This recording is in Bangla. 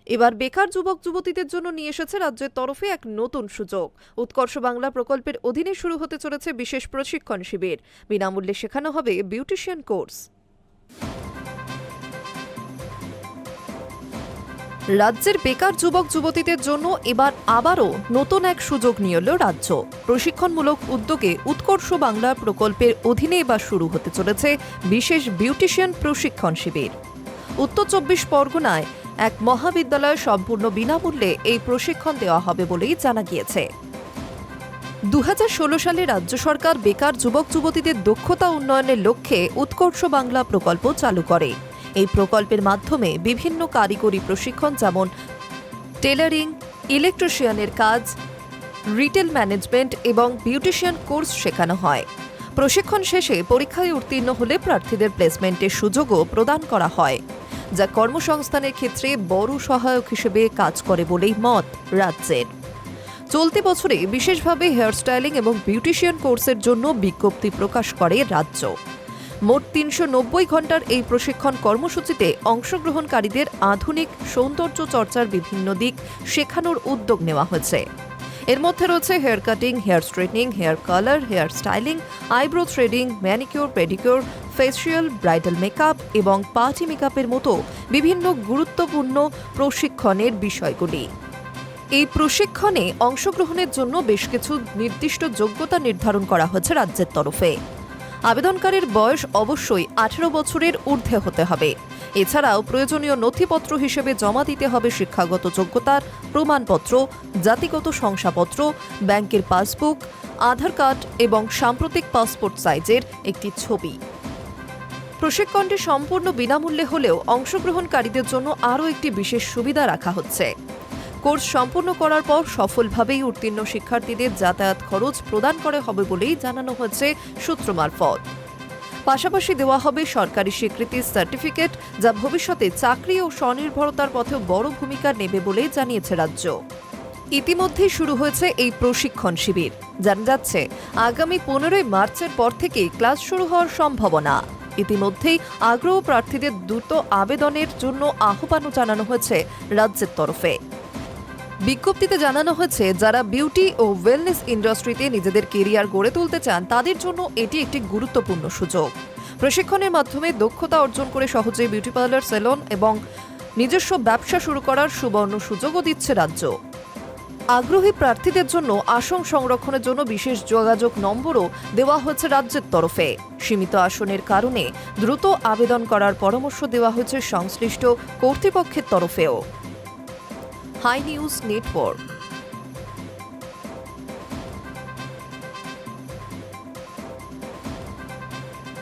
এবার বেকার যুবক যুবতীদের জন্য নিয়ে এসেছে রাজ্যের তরফে এক নতুন সুযোগ। উৎকর্ষ বাংলা প্রকল্পের অধীনে শুরু হতে চলেছে বিশেষ প্রশিক্ষণ শিবির। বিনামূল্যে শেখানো হবে বিউটিশিয়ান কোর্স। রাজ্যের বেকার যুবক যুবতীদের জন্য এবার আবারও নতুন এক সুযোগ নিয়ে এল রাজ্য। প্রশিক্ষণমূলক উদ্যোগে উৎকর্ষ বাংলা প্রকল্পের অধীনে এবার শুরু হতে চলেছে বিশেষ বিউটিশিয়ান প্রশিক্ষণ শিবির। উত্তর ২৪ পরগনায় এক মহাবিদ্যালয়ে সম্পূর্ণ বিনামূল্যে এই প্রশিক্ষণ দেওয়া হবে বলেই জানা গিয়েছে। ২০১৬ সালে রাজ্য সরকার বেকার যুবক যুবতীদের দক্ষতা উন্নয়নের লক্ষ্যে উৎকর্ষ বাংলা প্রকল্প চালু করে। এই প্রকল্পের মাধ্যমে বিভিন্ন কারিগরি প্রশিক্ষণ যেমন টেলারিং, ইলেকট্রিশিয়ানের কাজ, রিটেল ম্যানেজমেন্ট এবং বিউটিশিয়ান কোর্স শেখানো হয়। প্রশিক্ষণ শেষে পরীক্ষায় উত্তীর্ণ হলে প্রার্থীদের প্লেসমেন্টের সুযোগও প্রদান করা হয়, যা কর্মসংস্থানের ক্ষেত্রে বড় সহায়ক হিসেবে কাজ করে বলেই মত রাজ্যের। চলতি বছরে বিশেষভাবে হেয়ার স্টাইলিং এবং বিউটিশিয়ান কোর্সের জন্য বিজ্ঞপ্তি প্রকাশ করে রাজ্য। মোট ৩৯০ ঘণ্টার এই প্রশিক্ষণ কর্মসূচিতে অংশগ্রহণকারীদের আধুনিক সৌন্দর্য চর্চার বিভিন্ন দিক শেখানোর উদ্যোগ নেওয়া হয়েছে। এর মধ্যে রয়েছে hair cutting, hair straightening, hair colour, hair styling, eyebrow threading, manicure, pedicure, facial, bridal makeup এবং পার্টি মেকআপের মতো বিভিন্ন গুরুত্বপূর্ণ প্রশিক্ষণের বিষয়গুলি। এই প্রশিক্ষণে অংশগ্রহণের জন্য বেশ কিছু নির্দিষ্ট যোগ্যতা নির্ধারণ করা হয়েছে রাজ্যের তরফে। আবেদনকারীর বয়স অবশ্যই ১৮ বছরের ঊর্ধ্বে হতে হবে। এছাড়াও প্রয়োজনীয় নথিপত্র হিসেবে জমা দিতে হবে শিক্ষাগত যোগ্যতার প্রমাণপত্র, জাতিগত শংসাপত্র, ব্যাংকের পাসবুক, আধার কার্ড এবং সাম্প্রতিক পাসপোর্ট সাইজের একটি ছবি। প্রশিক্ষণটি সম্পূর্ণ বিনামূল্যে হলেও অংশগ্রহণকারীদের জন্য আরও একটি বিশেষ সুবিধা রাখা হচ্ছে। কোর্স সম্পূর্ণ করার পর সফলভাবেই উত্তীর্ণ শিক্ষার্থীদের যাতায়াত খরচ প্রদান করা হবে বলেই জানানো হয়েছে সূত্র মারফত। পাশাপাশি দেওয়া হবে সরকারি স্বীকৃতির সার্টিফিকেট, যা ভবিষ্যতে চাকরি ও স্বনির্ভরতার পথে বড় ভূমিকা নেবে বলেই জানিয়েছে রাজ্য। ইতিমধ্যেই শুরু হয়েছে এই প্রশিক্ষণ শিবির। জানা যাচ্ছে আগামী ১৫ মার্চের পর থেকেই ক্লাস শুরু হওয়ার সম্ভাবনা। ইতিমধ্যেই আগ্রহ প্রার্থীদের দ্রুত আবেদনের জন্য আহ্বানও জানানো হয়েছে রাজ্যের তরফে। বিজ্ঞপ্তিতে জানানো হয়েছে যারা বিউটি ও ওয়েলনেস ইন্ডাস্ট্রিতে নিজেদের কেরিয়ার গড়ে তুলতে চান তাদের জন্য এটি একটি গুরুত্বপূর্ণ সুযোগ। প্রশিক্ষণের মাধ্যমে দক্ষতা অর্জন করে সহজেই বিউটি পার্লার, সেলন এবং নিজস্ব ব্যবসা শুরু করার সুবর্ণ সুযোগও দিচ্ছে রাজ্য। আগ্রহী প্রার্থীদের জন্য আসন সংরক্ষণের জন্য বিশেষ যোগাযোগ নম্বরও দেওয়া হয়েছে রাজ্যের তরফে। সীমিত আসনের কারণে দ্রুত আবেদন করার পরামর্শ দেওয়া হয়েছে সংশ্লিষ্ট কর্তৃপক্ষের তরফেও। High news network.